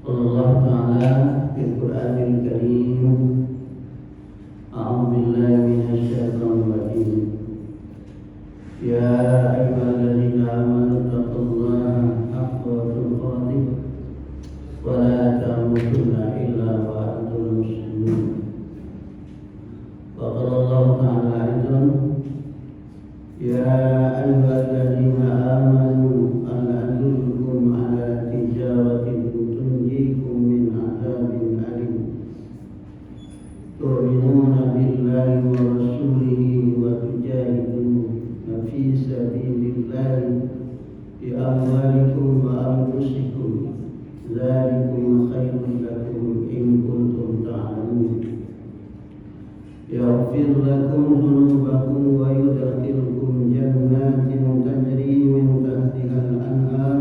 Allah Ta'ala fil Qur'anil Karim, A'udzu billahi minasy syaithanir rajim. Ya ayyuhalladzina amanu taqullaha haqqa tuqatih wa la tamutunna illa wa antum muslimun. Wa qala Allah Ta'ala aidan, ya ayyuhalladzina amanu hal adullukum ala tijaratin tunjikum min adzabin alim tu'minuna billahi wa rasulihi wa tujahiduna fi sabilillahi bi amwalikum wa anfusikum dzalikum khairun lakum in kuntum ta'lamun. Yaghfir lakum dzunubakum wa yudkhilukum jannatin tajri min tahtiha al-anhar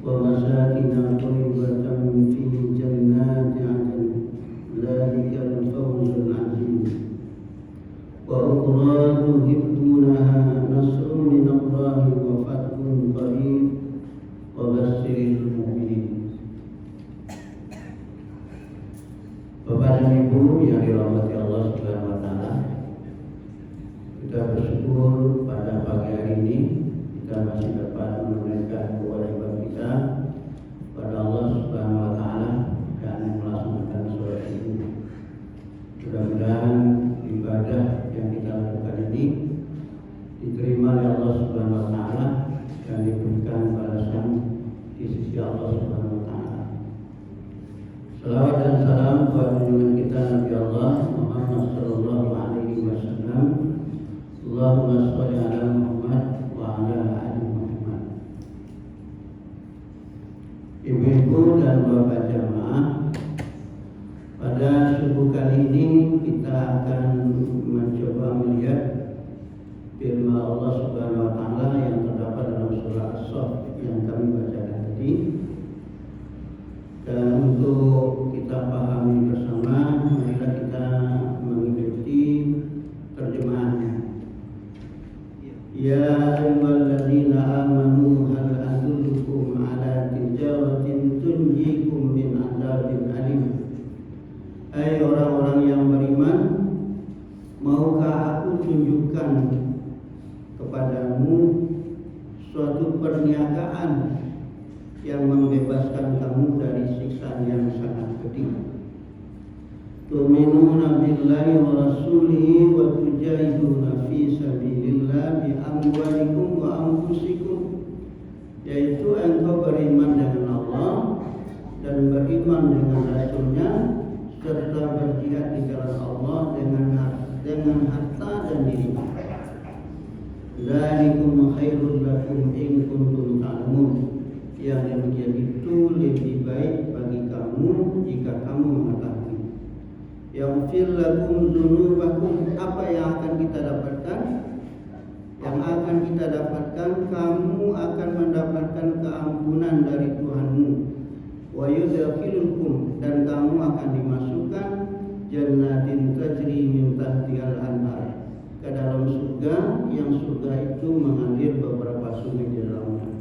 wa masakin thayyibatan fi jannati 'adn dzalikal fawzul 'azim. Wa ukhra tuhibbunaha nasrun min Allahi wa fathun qarib wa basyiril mu'minin. Bapak dan Ibu yang dirahmati Allah Subhanahu wa Ta'ala, kita bersyukur pada pagi hari ini kita masih dapat menunaikan kewajiban kita pada Allah Subhanahu wa Ta'ala dan melaksanakan sholat ini. Mudah-mudahan ibadah yang kita lakukan ini diterima oleh Allah Subhanahu wa Ta'ala dan diberikan balasan di sisi Allah Subhanahu wa Ta'ala. Salawat dan salam kepada junjungan kita Nabi Allah Muhammad sallallahu alaihi wasallam. Allahumma shalli ala Muhammad wa ala ali Muhammad. Ibu-ibu dan bapak jamaah, pada subuh kali ini kita akan mencoba melihat firman Allah Subhanahu wa Ta'ala yang terdapat dalam surah As-Saff yang kami bacakan tadi. Dan untuk kita pahami bersama, marilah kita mengikuti terjemahannya. Ya ayyuhalladzina amanu hal adullukum ala tijaratin tunjikum min adzabin alim. Hai orang-orang yang beriman, maukah aku tunjukkan kepadamu suatu perniagaan yang membebaskan kamu dari siksa yang sangat pedih. Tu'minuna billahi wa rasulihi wa tujahiduna fi sabilillah bi amwalikum wa anfusikum, yaitu engkau beriman dengan Allah dan beriman dengan Rasulnya serta berjihad di jalan Allah dengan harta dan diri. Dzalikum khairul lakum in kuntum ta'lamun. Yang demikian itu lebih baik bagi kamu jika kamu mengetahui. Yaghfir lakum dzunubakum, apa yang akan kita dapatkan? Yang akan kita dapatkan, kamu akan mendapatkan keampunan dari Tuhanmu. Wa yudkhilukum, dan kamu akan dimasukkan jannatin tajri min tahtihal anhar, ke dalam surga yang surga itu mengalir beberapa sungai di dalamnya.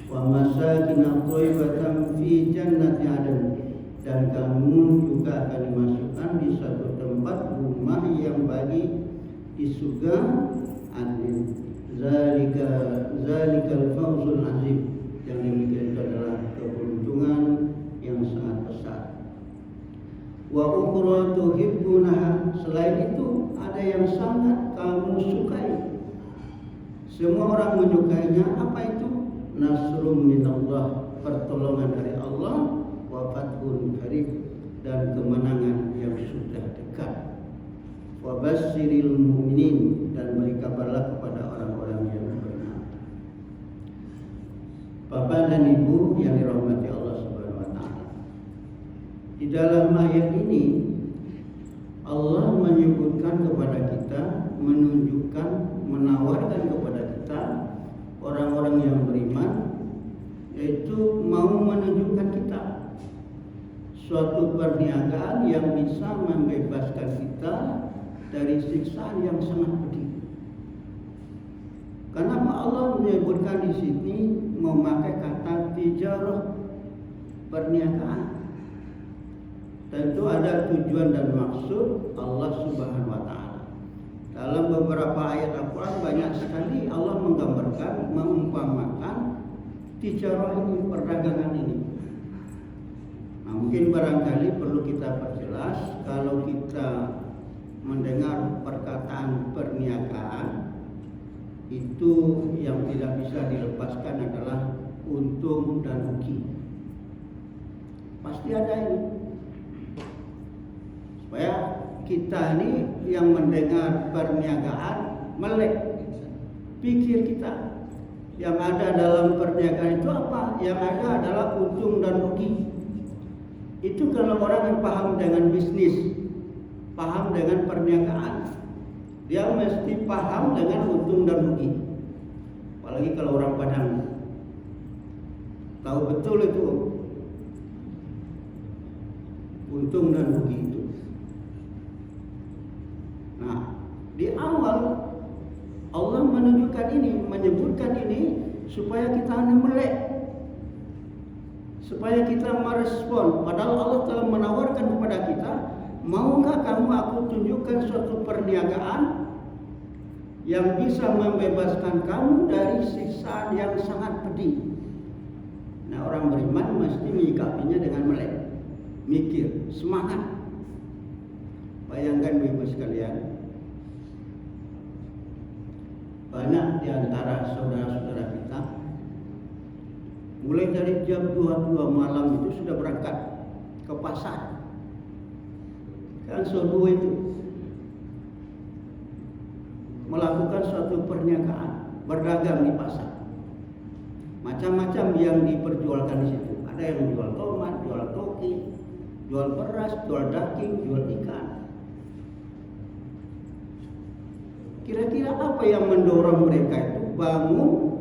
Wa masakin thayyibatan fi jannati 'adn, dan kamu juga akan dimasukkan di satu tempat rumah yang baik di surga Adn. Zalikal fawzul azim, yang demikian itu adalah keberuntungan yang sangat besar. Wa ukhra tuhibbunaha, selain itu ada yang sangat kamu sukai. Semua orang menyukainya. Apa itu? Nasrun minallah, pertolongan dari Allah, wa fathun qarib, dan kemenangan yang sudah dekat. Wa basyiril mu'minin, dan beri kabarlah kepada orang-orang yang beriman. Bapak dan Ibu yang dirahmati Allah Subhanahu wa Ta'ala, di dalam ayat ini Allah menyebutkan kepada kita, menunjukkan, menawarkan kepada kita orang-orang yang beriman, yaitu mau menunjukkan kita suatu perniagaan yang bisa membebaskan kita dari siksaan yang sangat pedih. Karena Allah menyebutkan di sini memakai kata tijarah. perniagaan. Tentu ada tujuan dan maksud Allah Subhanahu wa taala. Dalam beberapa ayat Al-Qur'an banyak sekali Allah menggambarkan, mengumpamakan tijarah ini, perdagangan ini. Nah, mungkin barangkali perlu kita perjelas kalau kita mendengar perkataan perniagaan itu yang tidak bisa dilepaskan adalah untung dan rugi. Pasti ada ini. Supaya kita ini yang mendengar perniagaan melek pikir kita. Yang ada dalam perniagaan itu apa? Yang ada adalah untung dan rugi. Itu kalau orang yang paham dengan bisnis, paham dengan perniagaan, dia mesti paham dengan untung dan rugi. Apalagi kalau orang Padang tahu betul itu untung dan rugi itu. Nah, di awal Allah menunjukkan ini, menyebutkan ini supaya kita melek, supaya kita merespon. Padahal Allah telah menawarkan kepada kita, maukah kamu aku tunjukkan suatu perniagaan yang bisa membebaskan kamu dari siksa yang sangat pedih. Nah, orang beriman mesti menyikapinya dengan melek, mikir, semangat. Bayangkan ibu sekalian, banyak di antara saudara-saudara kita mulai dari jam 22 malam itu sudah berangkat ke pasar. Kan subuh itu melakukan suatu perniagaan, berdagang di pasar. Macam-macam yang diperjualkan di situ. Ada yang jual tomat, jual toki, jual beras, jual daging, jual ikan. Kira-kira apa yang mendorong mereka itu bangun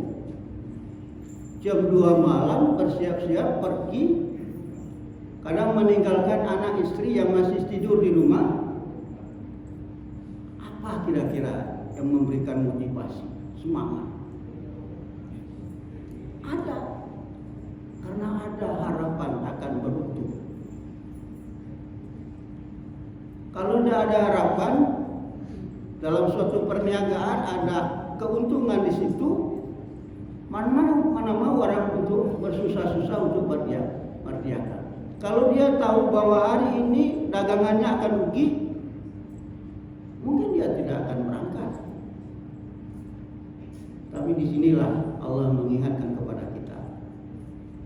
jam 2 malam bersiap-siap pergi, kadang meninggalkan anak istri yang masih tidur di rumah? Apa kira-kira yang memberikan motivasi, semangat? Ada, karena ada harapan akan beruntung. Kalau tidak ada harapan dalam suatu perniagaan, ada keuntungan di situ, mana mau orang untuk bersusah-susah untuk berniaga. Kalau dia tahu bahwa hari ini dagangannya akan rugi, mungkin dia tidak akan berangkat. Tapi disinilah Allah mengingatkan kepada kita,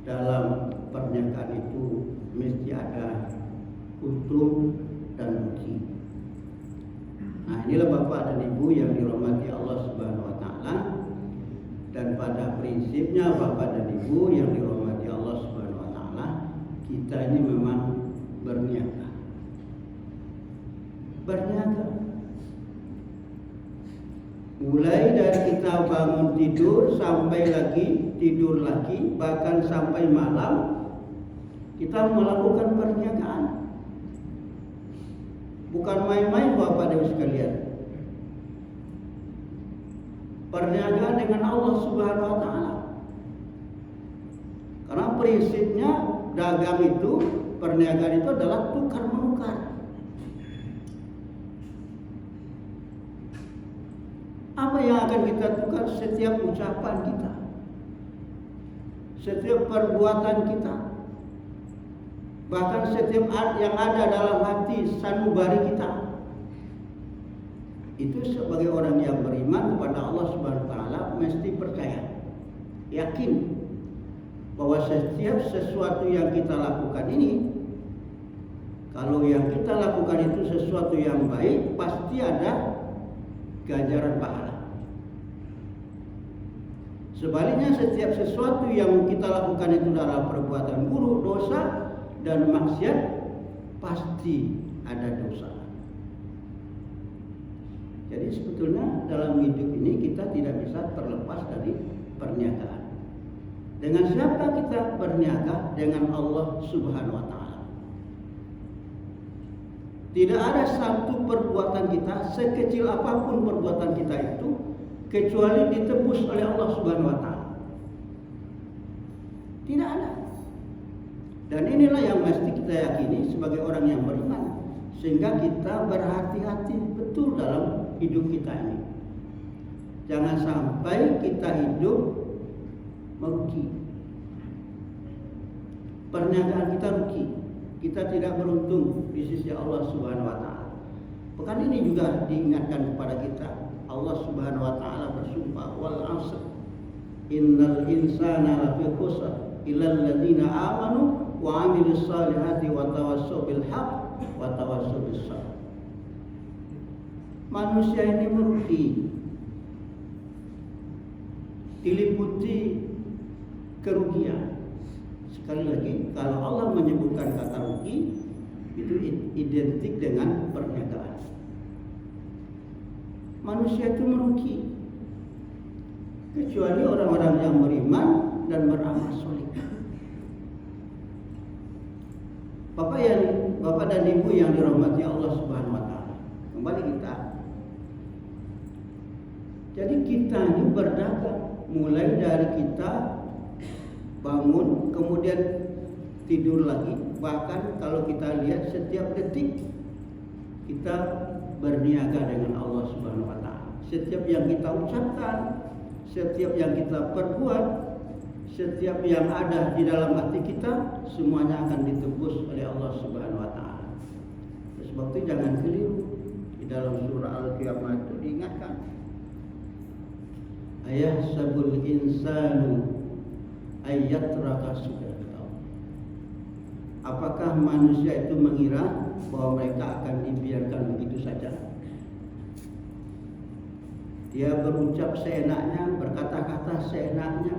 dalam perniagaan itu mesti ada untung dan rugi. Nah, inilah Bapak dan Ibu yang dirahmati Allah Subhanahu wa taala. Dan pada prinsipnya Bapak dan Ibu yang dirahmati Allah Subhanahu wa taala, kita ini memang berniaga. Mulai dari kita bangun tidur sampai lagi tidur lagi, bahkan sampai malam kita melakukan perniagaan. Bukan main-main Bapak dan Ibu sekalian. Perniagaan dengan Allah Subhanahu wa taala. Karena prinsipnya dagang itu, perniagaan itu adalah tukar menukar. Apa yang akan kita tukar? Setiap ucapan kita, setiap perbuatan kita, bahkan setiap yang ada dalam hati sanubari kita. Itu sebagai orang yang beriman kepada Allah Subhanahu wa taala mesti percaya, yakin bahwa setiap sesuatu yang kita lakukan ini, kalau yang kita lakukan itu sesuatu yang baik, pasti ada ganjaran pahala. Sebaliknya, setiap sesuatu yang kita lakukan itu adalah perbuatan buruk, dosa dan maksiat, pasti ada dosa. Jadi sebetulnya dalam hidup ini kita tidak bisa terlepas dari perniagaan. Dengan siapa kita berniaga? Dengan Allah Subhanahu wa taala. Tidak ada satu perbuatan kita, sekecil apapun perbuatan kita itu, kecuali ditebus oleh Allah Subhanahu wa taala. Tidak ada. Dan inilah yang mesti kita yakini sebagai orang yang beriman, sehingga kita berhati-hati betul dalam hidup kita ini. Jangan sampai kita hidup merugi. Perniagaan kita rugi, kita tidak beruntung di sisi Allah Subhanahu wa taala. Pekan ini juga diingatkan kepada kita, Allah Subhanahu wa taala bersumpah, wal 'asr innal insana lafi khusr illal ladzina amanu wa 'amilus solihati wa tawassaw bil haqq wa tawassaw bis sabr. Manusia ini merugi, diliputi kerugian. Sekali lagi, kalau Allah menyebutkan kata rugi, itu identik dengan perniagaan. Manusia itu merugi, kecuali orang-orang yang beriman dan beramal soleh. Bapak dan Ibu yang dirahmati Allah Subhanahu wa taala. Kembali kita. Jadi kita ini berdagang, mulai dari kita bangun, kemudian tidur lagi. Bahkan kalau kita lihat setiap detik kita berniaga dengan Allah Subhanahu wa taala. Setiap yang kita ucapkan, setiap yang kita perbuat, setiap yang ada di dalam hati kita, semuanya akan ditebus oleh Allah Subhanahu wa taala. Sebab itu jangan keliru. Di dalam surah Al-Qiyamah itu diingatkan, ayahsabul insanu ayyatraka sudah. Apakah manusia itu mengira bahwa mereka akan dibiarkan begitu saja? Dia berucap seenaknya, berkata-kata seenaknya.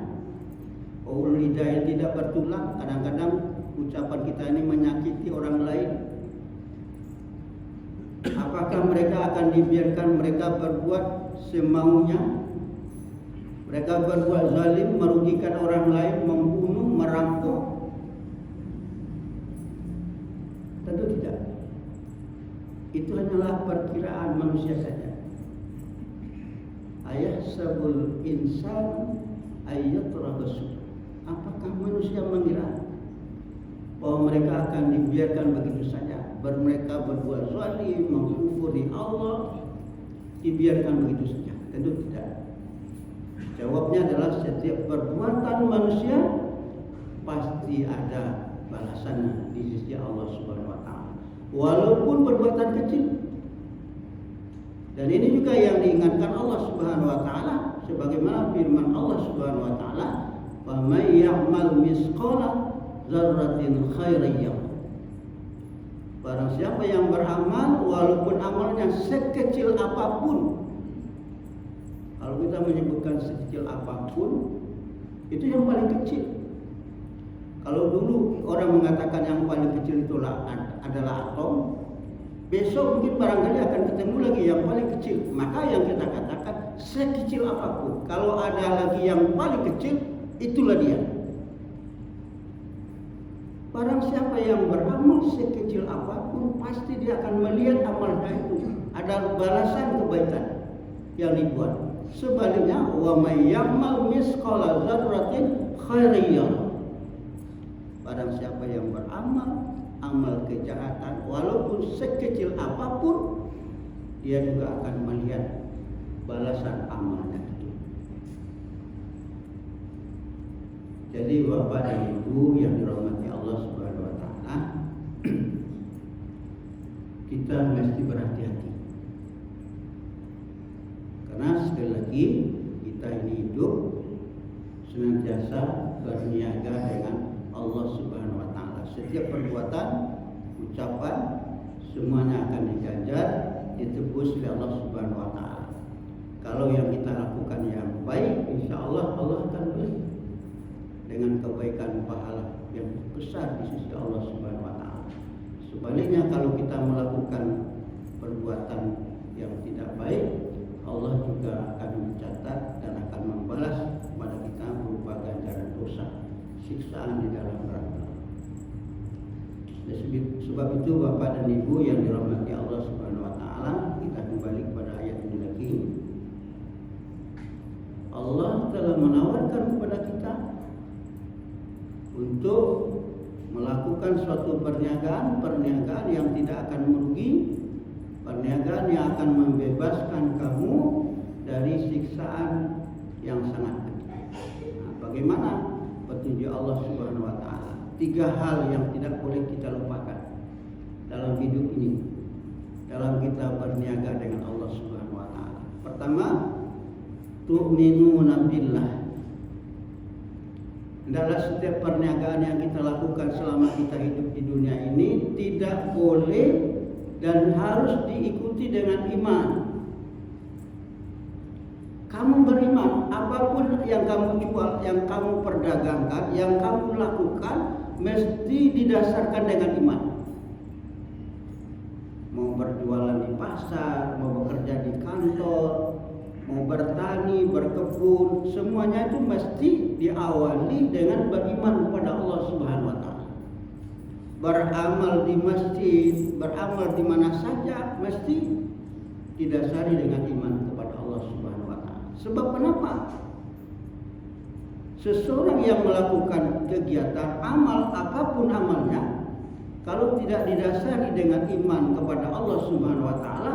Lidah tidak bertulang. Kadang-kadang ucapan kita ini menyakiti orang lain. Apakah mereka akan dibiarkan mereka berbuat semaunya? Mereka berbuat zalim, merugikan orang lain, membunuh, merampok. Tentu tidak. Itu hanyalah perkiraan manusia saja. Ayahsabul insan ayyatraka sudah. Apakah manusia mengira bahwa mereka akan dibiarkan begitu saja? Mereka berbuat zalim, mengkufuri Allah, dibiarkan begitu saja? Tentu tidak. Jawabnya adalah setiap perbuatan manusia pasti ada balasannya di sisi Allah Subhanahu wa taala. Walaupun perbuatan kecil. Dan ini juga yang diingatkan Allah Subhanahu wa taala sebagaimana firman Allah Subhanahu wa taala, "Wa may ya'mal misqala dzarratin khairan yarah." Barang siapa yang beramal walaupun amalnya sekecil apapun. Kalau kita menyebutkan sekecil apapun, itu yang paling kecil. Kalau dulu orang mengatakan yang paling kecil itulah adalah atom, besok mungkin barangkali akan ketemu lagi yang paling kecil. Maka yang kita katakan sekecil apapun. Kalau ada lagi yang paling kecil, itulah dia. Barang siapa yang beramal sekecil apapun, pasti dia akan melihat amalnya itu ada balasan kebaikan yang dibuat. Sebaliknya, wa may ya'mal misqala dzarratin khairan yarah. Barang siapa yang beramal amal kejahatan walaupun sekecil apapun, dia juga akan melihat balasan amalnya itu. Jadi Bapak dan Ibu yang dirahmati Allah Subhanahu wa taala, kita mesti berhati-hati. Karena sekali lagi kita ini hidup senantiasa berniaga dengan Allah Subhanahu wa taala. Setiap perbuatan, ucapan, semuanya akan diganjar, ditebus oleh Allah Subhanahu wa taala. Kalau yang kita lakukan yang baik, insya Allah Allah akan beri dengan kebaikan pahala yang besar di sisi Allah Subhanahu wa taala. Sebaliknya kalau kita melakukan perbuatan yang tidak baik, Allah juga akan mencatat dan akan membalas kepada kita berupa ganjaran dosa, siksaan di dalam neraka. Sebab itu Bapak dan Ibu yang dirahmati Allah Subhanahu wa taala, kita kembali kepada ayat ini lagi. Allah telah menawarkan kepada kita untuk melakukan suatu perniagaan yang tidak akan merugi, perniagaan yang akan membebaskan kamu dari siksaan yang sangat pedih. Nah, bagaimana petunjuk Allah Subhanahu wa taala? 3 hal yang tidak boleh kita lupakan dalam hidup ini, dalam kita berniaga dengan Allah Subhanahu wa taala. Pertama, tu'minuna billah. Hendaklah setiap perniagaan yang kita lakukan selama kita hidup di dunia ini tidak boleh dan harus diikuti dengan iman. Kamu beriman, apapun yang kamu jual, yang kamu perdagangkan, yang kamu lakukan mesti didasarkan dengan iman. Mau berjualan di pasar, mau bekerja di kantor, mau bertani, berkebun, semuanya itu mesti diawali dengan beriman kepada Allah Subhanahu wa taala. Beramal di masjid, beramal di mana saja mesti didasari dengan iman kepada Allah Subhanahu wa taala. Sebab kenapa? Seseorang yang melakukan kegiatan amal apapun amalnya, kalau tidak didasari dengan iman kepada Allah Subhanahu wa taala,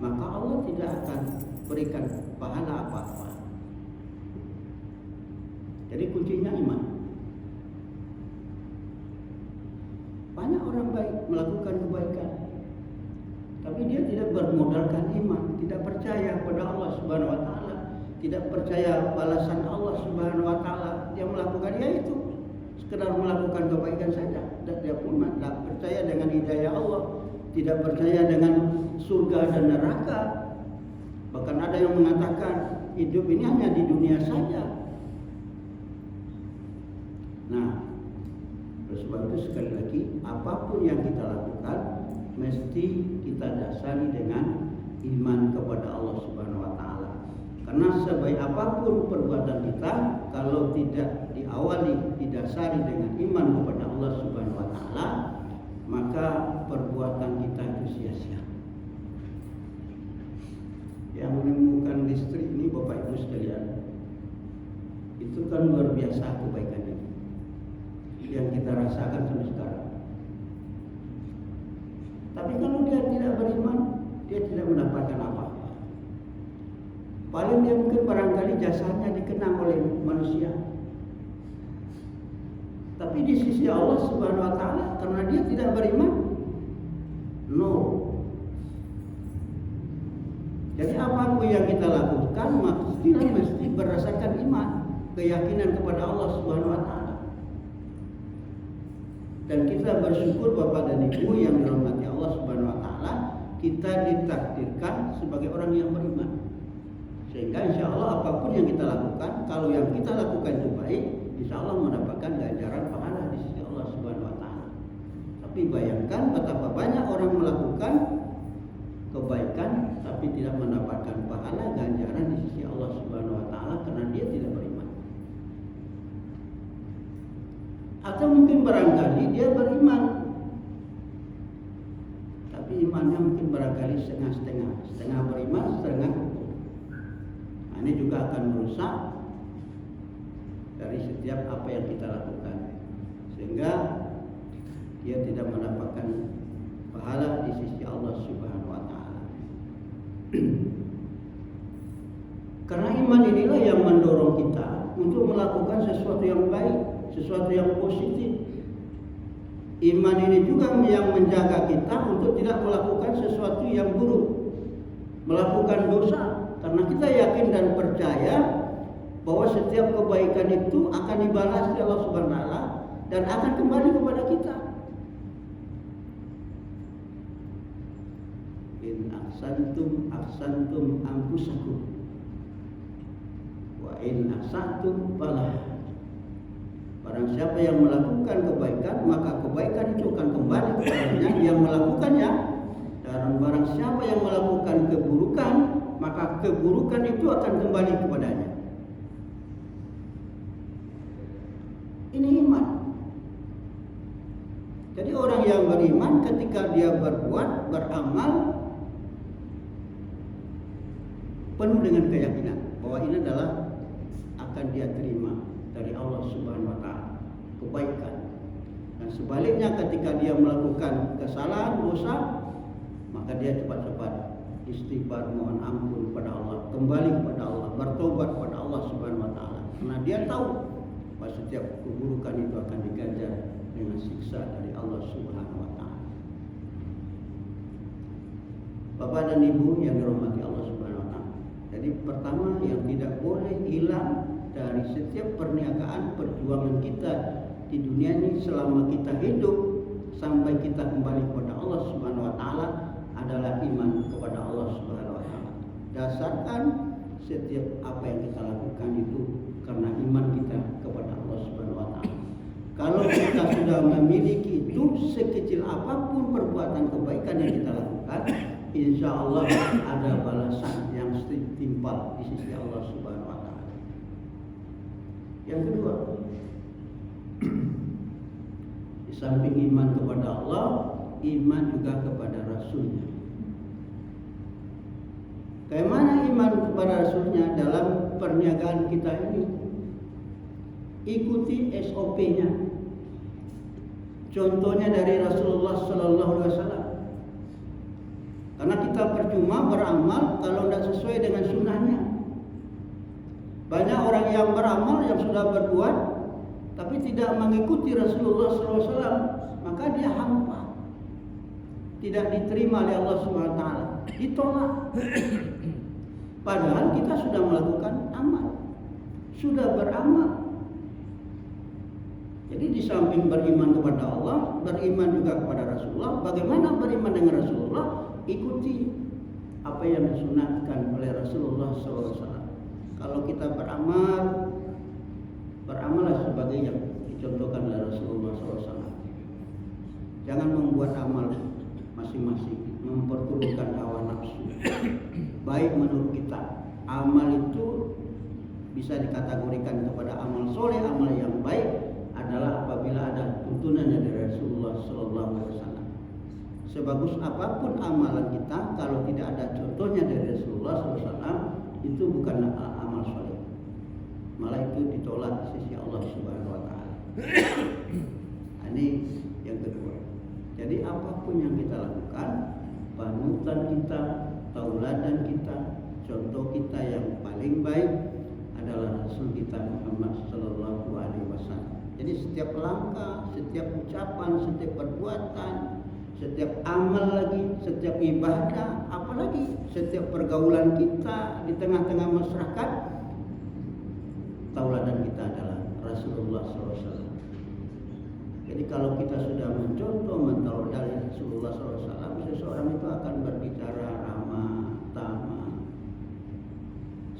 maka Allah tidak akan berikan pahala apa-apa. Jadi kuncinya iman. Banyak orang baik melakukan kebaikan, tapi dia tidak bermodalkan iman, tidak percaya pada Allah Subhanahu wa taala, tidak percaya balasan Allah Subhanahu wa taala. Dia melakukan itu sekedar melakukan kebaikan saja, dan dia pun tidak percaya dengan hidayah Allah, tidak percaya dengan surga dan neraka. Bahkan ada yang mengatakan hidup ini hanya di dunia saja. Nah, oleh sebab itu sekali lagi, apapun yang kita lakukan mesti kita dasari dengan iman kepada Allah Subhanahu wa taala. Karena sebaik apapun perbuatan kita, kalau tidak diawali, didasari dengan iman kepada Allah Subhanahu wa taala, maka perbuatan kita itu sia-sia. Yang menemukan listrik ini Bapak Ibu sekalian, itu kan luar biasa kebaikannya yang kita rasakan sampai sekarang. Tapi kalau dia tidak beriman, dia tidak mendapatkan apa-apa. Paling dia mungkin barangkali jasanya dikenang oleh manusia, tapi di sisi Allah Subhanahu wa taala, karena dia tidak beriman, no. Jadi apapun yang kita lakukan mesti berdasarkan iman, keyakinan kepada Allah Subhanahu wa taala. Dan kita bersyukur Bapak dan Ibu yang dirahmati Allah Subhanahu wa taala, kita ditakdirkan sebagai orang yang beriman. Sehingga insya Allah apapun yang kita lakukan, kalau yang kita lakukan itu baik, insya Allah mendapatkan ganjaran pahala di sisi Allah Subhanahu wa taala. Tapi bayangkan betapa banyak orang melakukan kebaikan tapi tidak mendapatkan pahala ganjaran di sisi Allah Subhanahu wa taala karena dia tidak beriman. Atau mungkin barangkali dia beriman, tapi imannya mungkin barangkali setengah-setengah, setengah beriman, setengah kufur. Nah, ini juga akan merusak dari setiap apa yang kita lakukan, sehingga dia tidak mendapatkan pahala di sisi Allah Subhanahu wa taala. Karena iman inilah yang mendorong kita untuk melakukan sesuatu yang baik, sesuatu yang positif. Iman ini juga yang menjaga kita untuk tidak melakukan sesuatu yang buruk, melakukan dosa. Karena kita yakin dan percaya bahwa setiap kebaikan itu akan dibalas oleh Allah Subhanahu wa taala dan akan kembali kepada kita. In ahsantum anfusakum wa in ahsantum falah. Barang siapa yang melakukan kebaikan, maka kebaikan itu akan kembali kepadanya yang melakukannya. Dan barang siapa yang melakukan keburukan, maka keburukan itu akan kembali kepadanya. Ini iman. Jadi orang yang beriman ketika dia berbuat, beramal, penuh dengan keyakinan bahwa ini adalah akan dia terima dari Allah Subhanahu wa taala, kebaikan. Dan Dan sebaliknya ketika dia melakukan kesalahan, dosa, maka dia cepat-cepat istighfar, mohon ampun kepada Allah, kembali kepada Allah, bertobat kepada Allah Subhanahu wa taala. Karena dia tahu bahwa setiap keburukan itu akan diganjar dengan siksa dari Allah Subhanahu wa taala. Bapak dan Ibu yang dirahmati Allah Subhanahu wa taala. Jadi pertama yang tidak boleh hilang dari setiap perniagaan perjuangan kita di dunia ini selama kita hidup sampai kita kembali kepada Allah Subhanahu wa taala adalah iman kepada Allah Subhanahu wa taala. Dasarkan setiap apa yang kita lakukan itu karena iman kita kepada Allah Subhanahu wa taala. Kalau kita sudah memiliki itu, sekecil apapun perbuatan kebaikan yang kita lakukan, insya Allah ada balasan yang setimpal di sisi Allah Subhanahu wa taala. Yang kedua, di samping iman kepada Allah, iman juga kepada Rasulnya. Bagaimana iman kepada Rasulnya dalam perniagaan kita ini? Ikuti SOP-nya. Contohnya dari Rasulullah Sallallahu Alaihi Wasallam. Karena kita percuma beramal kalau tidak sesuai dengan sunnahnya. Banyak orang yang beramal yang sudah berbuat tapi tidak mengikuti Rasulullah Sallallahu Alaihi Wasallam, maka dia hampa, tidak diterima oleh Allah Subhanahu wa taala, ditolak. Padahal kita sudah melakukan amal, sudah beramal. Jadi di samping beriman kepada Allah, beriman juga kepada Rasulullah. Bagaimana beriman dengan Rasulullah? Ikuti apa yang disunatkan oleh Rasulullah SAW. Kalau kita beramal, beramallah sebagai yang dicontohkan oleh Rasulullah SAW. Jangan membuat amal masing-masing, memperturutkan hawa nafsu. Baik menurut kita, amal itu bisa dikategorikan kepada amal soleh, amal yang baik adalah apabila ada tuntunannya dari Rasulullah SAW. Sebagus apapun amalan kita, kalau tidak ada contohnya dari Rasulullah SAW, itu bukan amal soleh. Malah itu ditolak di sisi Allah Subhanahu wa taala. Ini yang kedua. Jadi apapun yang kita lakukan, panutan kita, tauladan kita, contoh kita yang paling baik adalah Rasul kita Muhammad sallallahu alaihi wasallam. Jadi setiap langkah, setiap ucapan, setiap perbuatan, setiap amal lagi, setiap ibadah, apalagi setiap pergaulan kita di tengah-tengah masyarakat, tauladan kita adalah Rasulullah SAW. Jadi kalau kita sudah mencontoh, mentaulad Rasulullah SAW, seseorang itu akan berbicara ramah, tamah.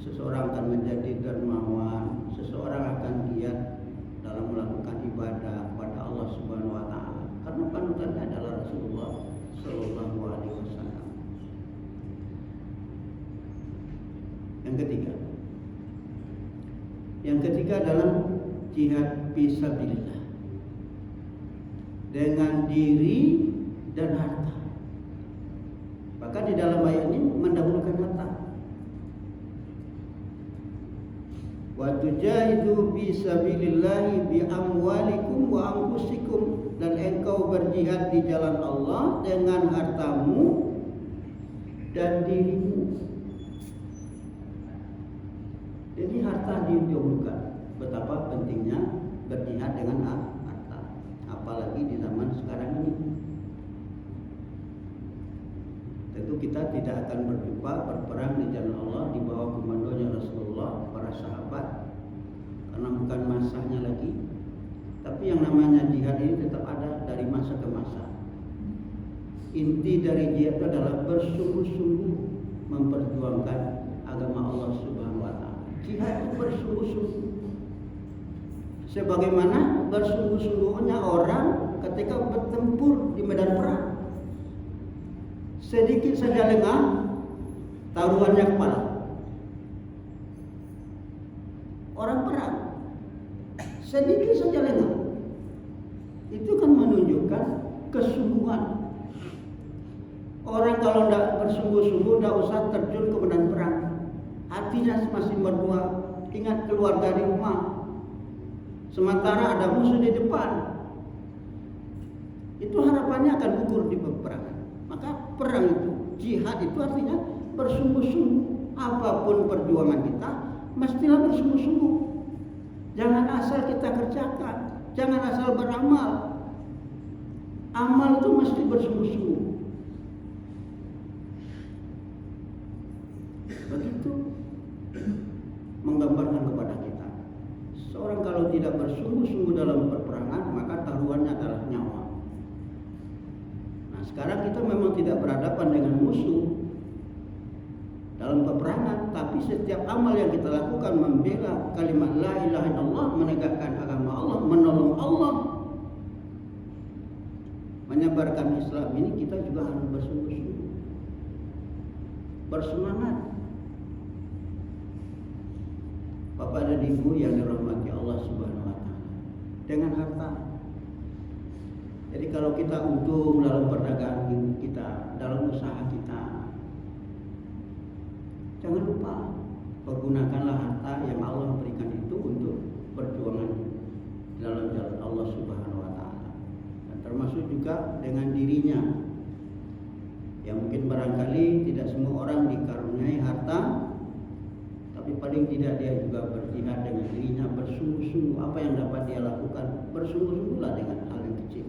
Seseorang akan menjadi dermawan, seseorang akan giat dalam melakukan ibadah kepada Allah Subhanahu wa taala. Karena panutannya adalah Rasulullah sallallahu alaihi wasallam. Yang ketiga adalah jihad fisabilillah. Dengan diri dan harta. Bahkan di dalam ayat ini mendahulukan harta. Wa tujahidu fisabilillahi bi amwalikum wa anfusikum, dan engkau berjihad di jalan Allah dengan hartamu dan dirimu. Jadi harta didahulukan. Betapa pentingnya berjihad dengan harta, apalagi di zaman sekarang ini. Tentu kita tidak akan berjumpa berperang di jalan Allah di bawah komandonya Rasulullah, para sahabat, karena bukan masanya lagi. Tapi yang namanya jihad ini tetap ada dari masa ke masa. Inti dari jihad itu adalah bersungguh-sungguh memperjuangkan agama Allah Subhanahu wa taala. Jihad itu bersungguh-sungguh. Sebagaimana bersungguh-sungguhnya orang ketika bertempur di medan perang. Sedikit saja lengah, taruhannya kepala. Orang perang, sedikit saja lengah, itu kan menunjukkan kesungguhan. Orang kalau tidak bersungguh-sungguh, tidak usah terjun ke medan perang. Hatinya masih berdua, ingat keluarga di rumah. Sementara ada musuh di depan. itu harapannya akan gugur di peperangan. Maka perang itu, jihad itu artinya bersungguh-sungguh. Apapun perjuangan kita, mestilah bersungguh-sungguh. Jangan asal kita kerjakan, jangan asal beramal. Amal itu mesti bersungguh-sungguh. Begitu menggambarkan kepada kita, seorang kalau tidak bersungguh-sungguh dalam peperangan, maka taruhannya adalah nyawa. Nah, sekarang kita memang tidak berhadapan dengan musuh dalam peperangan, tapi setiap amal yang kita lakukan membela kalimat la ilaha illallah, menegakkan agama Allah, menolong Allah, menyebarkan Islam ini, kita juga harus bersungguh-sungguh, bersemangat. Bapak dan Ibu yang dirahmati Allah Subhanahu wa taala, dengan harta. Jadi kalau kita untung dalam perdagangan kita, dalam usaha kita, jangan lupa pergunakanlah harta yang Allah berikan itu untuk perjuangan dalam jalan Allah Subhanahu wa taala. Dan termasuk juga dengan dirinya. Yang mungkin barangkali tidak semua orang dikaruniai harta, tapi paling tidak dia juga berjihad dengan dirinya, bersungguh-sungguh. Apa yang dapat dia lakukan, bersungguh-sungguhlah dengan hal yang kecil.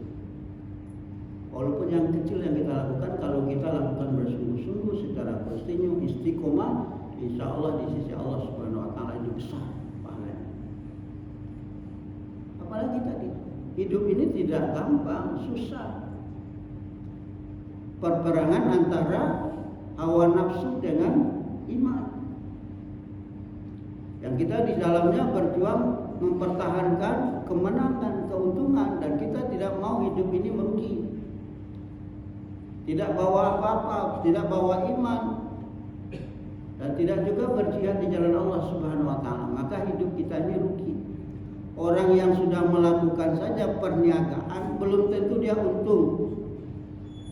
Walaupun yang kecil yang kita lakukan, kalau kita lakukan bersungguh-sungguh secara kontinu, istiqomah, insya Allah di sisi Allah Subhanahu wa taala itu besar pahalanya. Apalagi tadi, hidup ini tidak gampang, susah. Perperangan antara hawa nafsu dengan iman. Yang kita di dalamnya berjuang mempertahankan kemenangan, keuntungan, dan kita tidak mau hidup ini merugi. Tidak bawa apa-apa, tidak bawa iman, dan tidak juga berjihad di jalan Allah Subhanahu wa taala, maka hidup kita ini rugi. Orang yang sudah melakukan saja perniagaan belum tentu dia untung.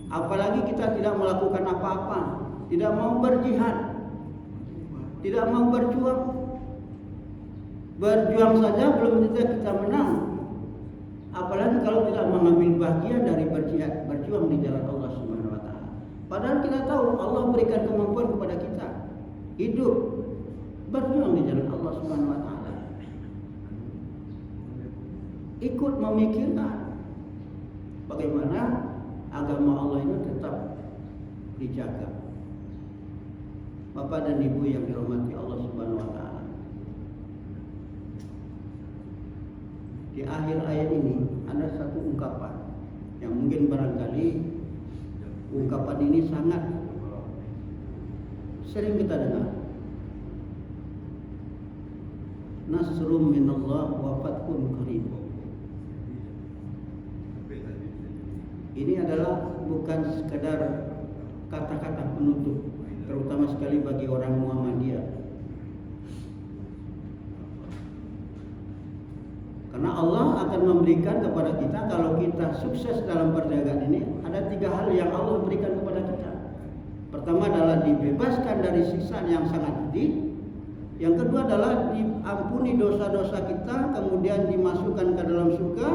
Apalagi kita tidak melakukan apa-apa, tidak mau berjihad, tidak mau berjuang. Berjuang saja belum tentu kita menang. Apalagi kalau tidak mengambil bagian dari berjuang di jalan Allah Subhanahu wa taala. Padahal kita tahu Allah berikan kemampuan kepada kita hidup berjuang di jalan Allah Subhanahu wa taala. Ikut memikirkan bagaimana agama Allah ini tetap dijaga. Bapak dan Ibu yang dirahmati Allah Subhanahu wa taala. Di akhir ayat ini ada satu ungkapan yang mungkin barangkali ungkapan ini sangat sering kita dengar. Nasrum minallah wa fathun qarib. Ini adalah bukan sekadar kata-kata penutup, terutama sekali bagi orang Muhammadiyah. Karena Allah akan memberikan kepada kita, kalau kita sukses dalam perdagangan ini, ada 3 hal yang Allah berikan kepada kita. Pertama adalah dibebaskan dari siksaan yang sangat pedih. Yang kedua adalah diampuni dosa-dosa kita, kemudian dimasukkan ke dalam surga.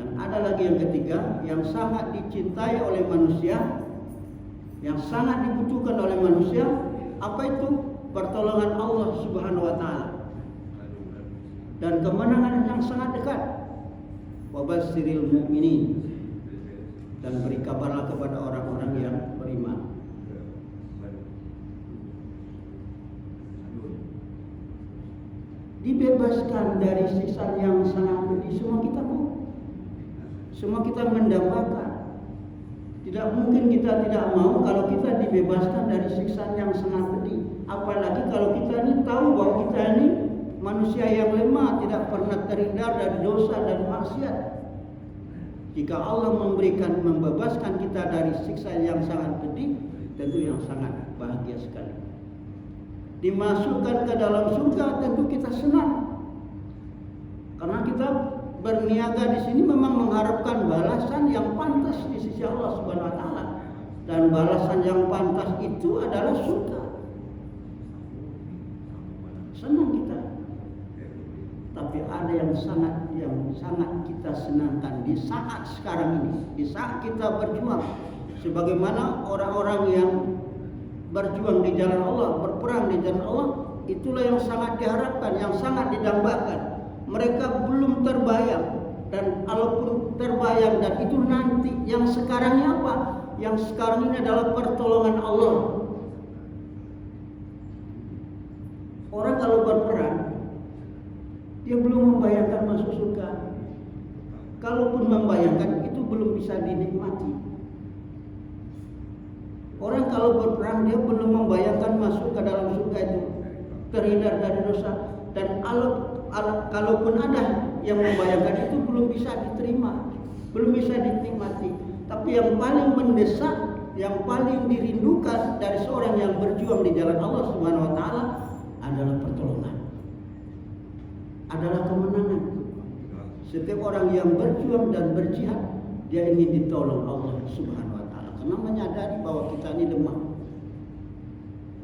Dan ada lagi yang ketiga, yang sangat dicintai oleh manusia, yang sangat dibutuhkan oleh manusia. Apa itu? Pertolongan Allah Subhanahu wa taala. Dan kemenangan yang sangat dekat. Wabasyiril mu'minin, dan beri kabarlah kepada orang-orang yang beriman. Dibebaskan dari siksa yang sangat pedih, semua kita mau. Semua kita mendambakan. Tidak mungkin kita tidak mau kalau kita dibebaskan dari siksa yang sangat pedih. Apalagi kalau kita ini tahu bahwa kita ini manusia yang lemah, tidak pernah terhindar dari dosa dan maksiat. Jika Allah membebaskan kita dari siksa yang sangat pedih, tentu yang sangat bahagia sekali. Dimasukkan ke dalam surga, tentu kita senang. Karena kita berniaga di sini memang mengharapkan balasan yang pantas di sisi Allah Subhanahu wa taala. Dan balasan yang pantas itu adalah surga. Senang kita. Tapi tapi ada yang sangat kita senangkan di saat sekarang ini, di saat kita berjuang. Sebagaimana orang-orang yang berjuang di jalan Allah, berperang di jalan Allah, itulah yang sangat diharapkan, yang sangat didambakan. Mereka belum terbayang, dan kalaupun terbayang, dan itu nanti. Yang sekarangnya apa? Yang sekarang ini adalah pertolongan Allah. Orang kalau berperang, dia belum membayangkan masuk surga. Kalaupun membayangkan, itu belum bisa dinikmati. Orang kalau berperang, dia belum membayangkan masuk ke dalam surga itu, terhindar dari dosa. Dan kalaupun ada yang membayangkan, itu belum bisa diterima, belum bisa dinikmati. Tapi yang paling mendesak, yang paling dirindukan dari seorang yang berjuang di jalan Allah Subhanahu wa taala adalah pertolongan, adalah kemenangan. Setiap orang yang berjuang dan berjihad, dia ingin ditolong Allah Subhanahu wa taala, karena menyadari bahwa kita ini lemah.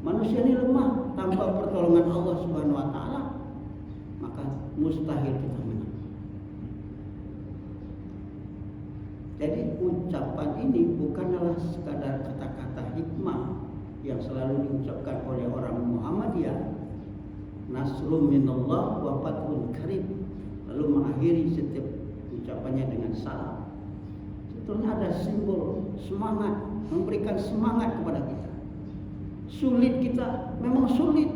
Manusia ini lemah, tanpa pertolongan Allah Subhanahu wa taala maka mustahil kita menang. Jadi ucapan ini bukanlah sekadar kata-kata hikmah yang selalu diucapkan oleh orang Muhammadiyah, nasrum minallah wa fathun qarib, lalu mengakhiri setiap ucapannya dengan salam. Sebetulnya ada simbol semangat, memberikan semangat kepada kita. Sulit kita, memang sulit,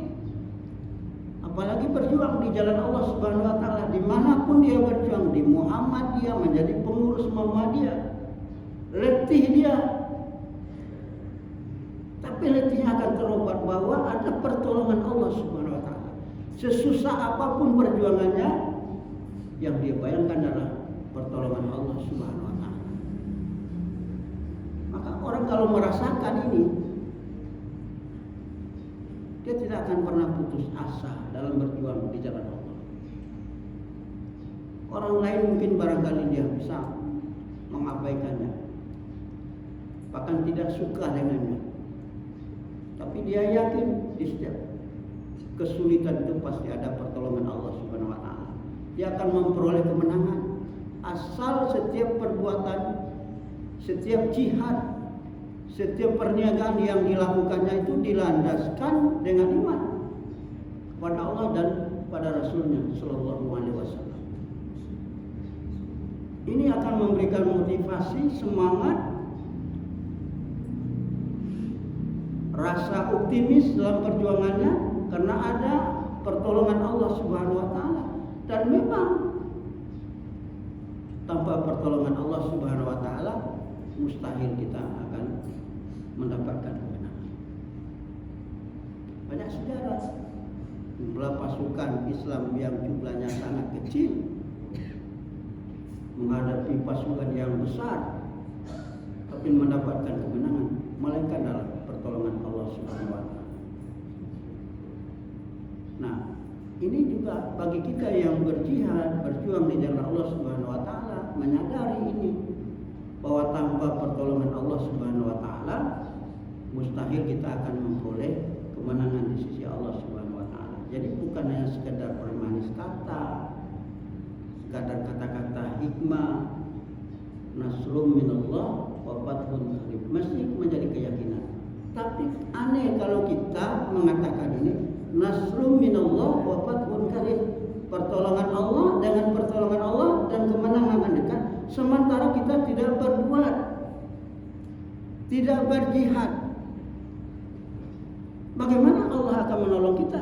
apalagi berjuang di jalan Allah Subhanahu wa taala. Dimanapun dia berjuang, di Muhammadiyah, menjadi pengurus Muhammadiyah, letih dia, tapi letihnya akan terobat bahwa ada pertolongan Allah Subhanahu wa taala. Sesusah apapun perjuangannya, yang dia bayangkan adalah pertolongan Allah Subhanahu wa taala. Maka orang kalau merasakan ini, dia tidak akan pernah putus asa dalam berjuang di jalan Allah. Orang lain mungkin barangkali dia bisa mengabaikannya, bahkan tidak suka dengannya. Tapi dia yakin di setiap kesulitan itu pasti ada pertolongan Allah Subhanahu wa taala. Dia akan memperoleh kemenangan asal setiap perbuatan, setiap jihad, setiap perniagaan yang dilakukannya itu dilandaskan dengan iman kepada Allah dan pada Rasulnya Shallallahu Alaihi Wasallam. Ini akan memberikan motivasi, semangat, rasa optimis dalam perjuangannya, karena ada pertolongan Allah Subhanahu Wa Taala. Dan memang tanpa pertolongan Allah Subhanahu Wa Taala mustahil kita akan mendapatkan kemenangan. Banyak sejarah jumlah pasukan Islam yang jumlahnya sangat kecil menghadapi pasukan yang besar, tapi mendapatkan kemenangan, melainkan dalam pertolongan Allah Subhanahu wa taala. Nah, ini juga bagi kita yang berjihad, berjuang di jalan Allah Subhanahu wa taala, menyadari ini, bahwa tanpa pertolongan Allah Subhanahu wa taala mustahil kita akan memperoleh kemenangan di sisi Allah Subhanahu wa taala. Jadi bukan hanya sekedar permanis kata, sekadar kata-kata hikmah, nasrum minallah wa fathun qarib, mesti menjadi keyakinan. Tapi aneh kalau kita mengatakan ini, nasrum minallah wa fathun qarib, pertolongan Allah, dengan pertolongan Allah dan kemenangan akan dekat, sementara kita tidak berbuat, tidak berjihad. Bagaimana Allah akan menolong kita?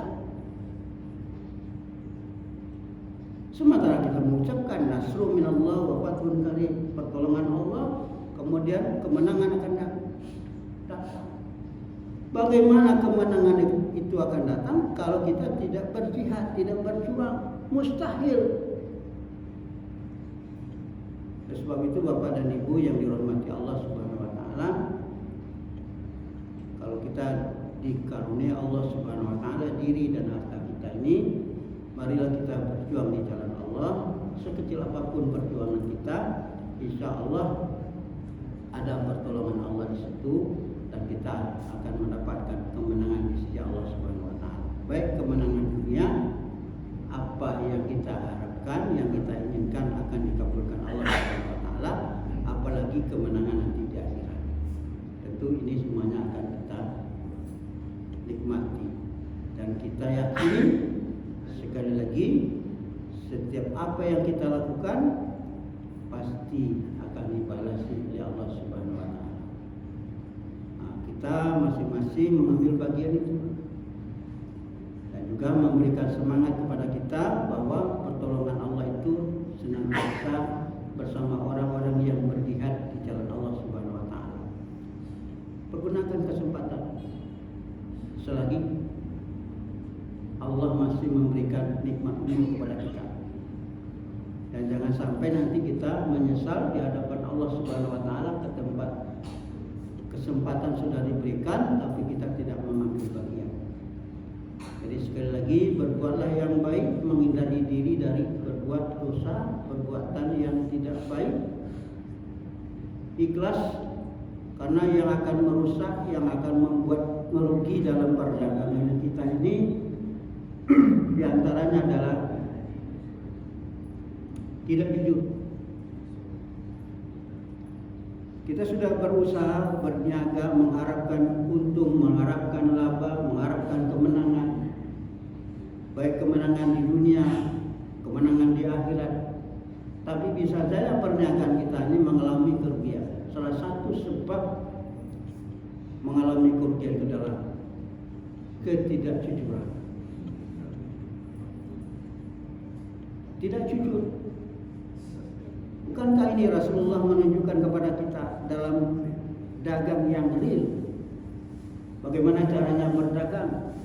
Sementara kita mengucapkan nasru minallah wa fathun qarib, pertolongan Allah, kemudian kemenangan akan datang. Bagaimana kemenangan itu akan datang kalau kita tidak berjihad, tidak berjuang? Mustahil. Sebab itu Bapak dan Ibu yang dirahmati Allah Subhanahu wa taala, kalau kita dikarunia Allah Subhanahu wa taala diri dan harta kita ini, marilah kita berjuang di jalan Allah. Sekecil apapun perjuangan kita, insya Allah ada pertolongan Allah di situ, dan kita akan mendapatkan kemenangan di sisi Allah Subhanahu wa taala. Baik kemenangan dunia, apa yang kita harapkan harapkan, yang kita inginkan akan dikabulkan Allah Subhanahu wa taala, apalagi kemenangan nanti di akhirat. Tentu ini semuanya akan kita nikmati dan kita yakini sekali lagi setiap apa yang kita lakukan pasti akan dibalasi oleh Allah Subhanahu wa taala. Kita masing-masing mengambil bagian itu dan juga memberikan semangat kepada kita bahwa pertolongan Allah itu senantiasa bersama orang-orang yang berjihad di jalan Allah Subhanahu wa taala. Pergunakan kesempatan selagi Allah masih memberikan nikmat umur kepada kita. Dan jangan sampai nanti kita menyesal di hadapan Allah Subhanahu wa taala ke tempat kesempatan sudah diberikan tapi kita tidak mengambil bagian. Jadi sekali lagi berbuatlah yang baik, menghindari diri dari berbuat dosa, perbuatan yang tidak baik. Ikhlas karena yang akan merusak, yang akan membuat merugi dalam perdagangan kita ini di antaranya adalah tidak jujur. Kita sudah berusaha berniaga, mengharapkan untung, mengharapkan laba, mengharapkan kemenangan, baik kemenangan di dunia, kemenangan di akhirat. Tapi bisa saja perniagaan kita ini mengalami kerugian. Salah satu sebab mengalami kerugian itu adalah ketidakjujuran. Tidak jujur. Bukankah ini Rasulullah menunjukkan kepada kita dalam dagang yang real? Bagaimana caranya berdagang?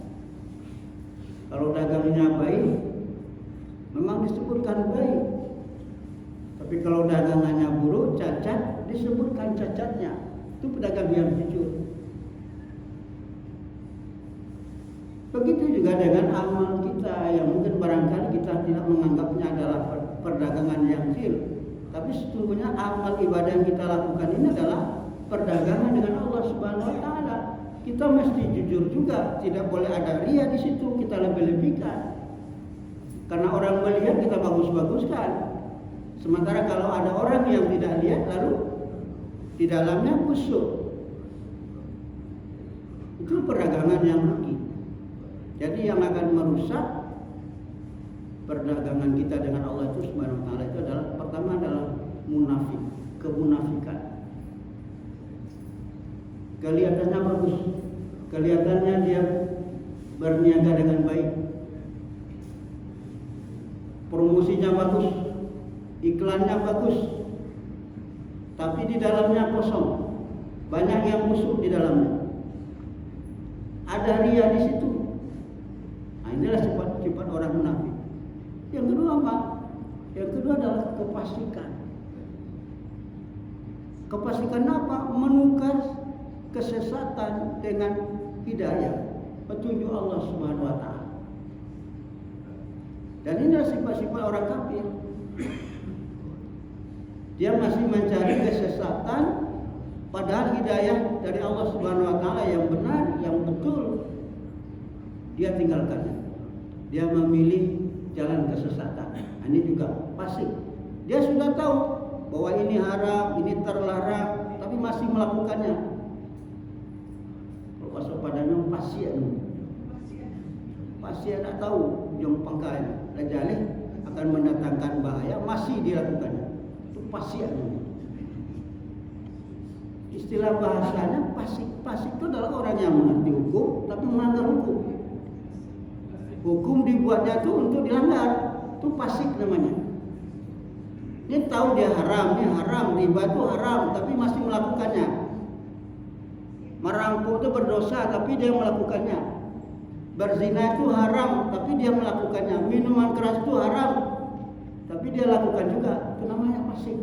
Kalau dagangnya baik, memang disebutkan baik. Tapi kalau dagangannya buruk, cacat, disebutkan cacatnya. Itu pedagang yang jujur. Begitu juga dengan amal kita yang mungkin barangkali kita tidak menganggapnya adalah perdagangan yang real. Tapi sesungguhnya amal ibadah yang kita lakukan ini adalah perdagangan dengan Allah Subhanahu wa taala. Kita mesti jujur juga, tidak boleh ada ria di situ, kita lebih-lebihkan. Karena orang melihat kita bagus-baguskan. Sementara kalau ada orang yang tidak lihat lalu di dalamnya busuk. Itu perdagangan yang rugi. Jadi yang akan merusak perdagangan kita dengan Allah itu Subhanahu wa taala itu adalah pertama adalah munafik, kemunafikan. Kelihatannya bagus, kelihatannya dia berniaga dengan baik, promosinya bagus, iklannya bagus, tapi di dalamnya kosong, banyak yang busuk di dalamnya, ada ria di situ. Nah, inilah sifat orang munafik. Yang kedua apa? Yang kedua adalah kefasikan. Kefasikan apa? Menukar kesesatan dengan hidayah, petunjuk Allah Subhanahu wa taala. Dan inilah sifat-sifat orang kafir. Dia masih mencari kesesatan padahal hidayah dari Allah Subhanahu wa taala yang benar, yang betul dia tinggalkannya. Dia memilih jalan kesesatan. Ini juga fasik. Dia sudah tahu bahwa ini haram, ini terlarang, tapi masih melakukannya. Kalau masuk padanya pasien. Pasien tak tahu ujung pangkal lajaleh akan mendatangkan bahaya, masih dilakukannya. Itu pasien. Istilah bahasanya fasik. Fasik itu adalah orang yang mengerti hukum tapi melanggar hukum. Hukum dibuatnya itu untuk dilanggar, itu fasik namanya. Dia tahu dia haram, riba itu haram, tapi masih melakukannya. Merampok itu berdosa, tapi dia melakukannya. Berzina itu haram, tapi dia melakukannya. Minuman keras itu haram, tapi dia lakukan juga. Itu namanya fasik.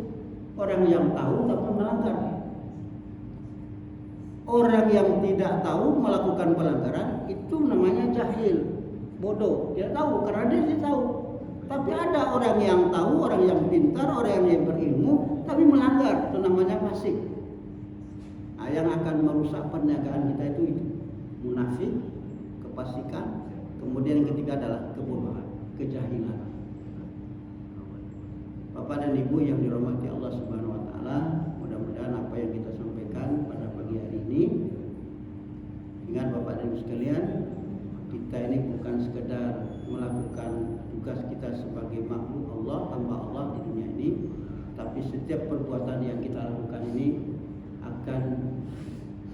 Orang yang tahu tapi melanggar. Orang yang tidak tahu melakukan pelanggaran itu namanya jahil. Bodoh, dia tahu karena dia tahu. Tapi ada orang yang tahu, orang yang pintar, orang yang berilmu, tapi melanggar, itu namanya fasik. Nah, yang akan merusak perniagaan kita itu munafik, kefasikan, kemudian yang ketiga adalah kebodohan, kejahilan. Bapak dan Ibu yang dirahmati Allah Subhanahu wa taala, mudah-mudahan apa yang kita sampaikan pada pagi hari ini, ingat Bapak dan Ibu sekalian, kita ini bukan sekedar melakukan tugas kita sebagai makhluk Allah, hamba Allah di dunia ini, tapi setiap perbuatan yang kita lakukan ini akan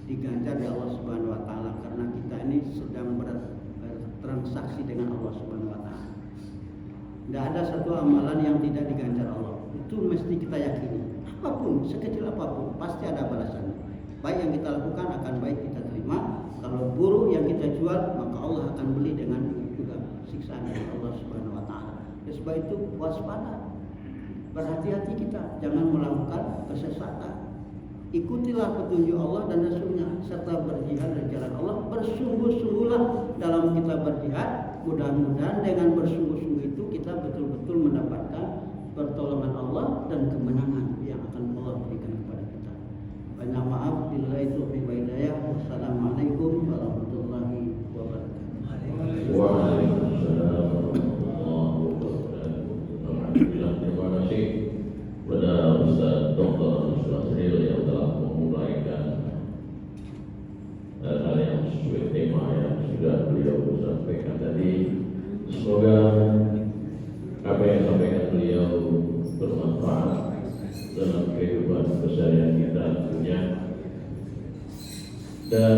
diganjar di Allah Subhanahu wa taala, karena kita ini sedang bertransaksi dengan Allah Subhanahu wa taala. Tidak ada satu amalan yang tidak diganjar Allah. Itu mesti kita yakini. Apapun, sekecil apapun, pasti ada balasannya. Baik yang kita lakukan akan baik kita terima. Kalau buruk yang kita jual, maka Allah akan beli dengan juga siksaan dari Allah Subhanahu wa taala. Sebab itu waspada. Berhati-hati kita, jangan melakukan kesesatan. Ikutilah petunjuk Allah dan Rasulnya, serta berjihad di jalan Allah. Bersungguh-sungguhlah dalam kita berjihad. Mudah-mudahan dengan bersungguh-sungguh itu kita betul-betul mendapatkan pertolongan Allah dan kemenangan yang akan Allah berikan kepada kita. Banyak maaf, billahi taufiq wal hidayah. Wassalamualaikum warahmatullahi wabarakatuh. Waalaikumsalam warahmatullahi wabarakatuh. Alhamdulillah, terima kasih kepada Ustaz Dr. Yusril yang telah memulaikan hal yang sesuai tema yang sudah beliau sampaikan tadi. Semoga apa yang disampaikan beliau bermanfaat dalam kehidupan keseharian kita tentunya, dan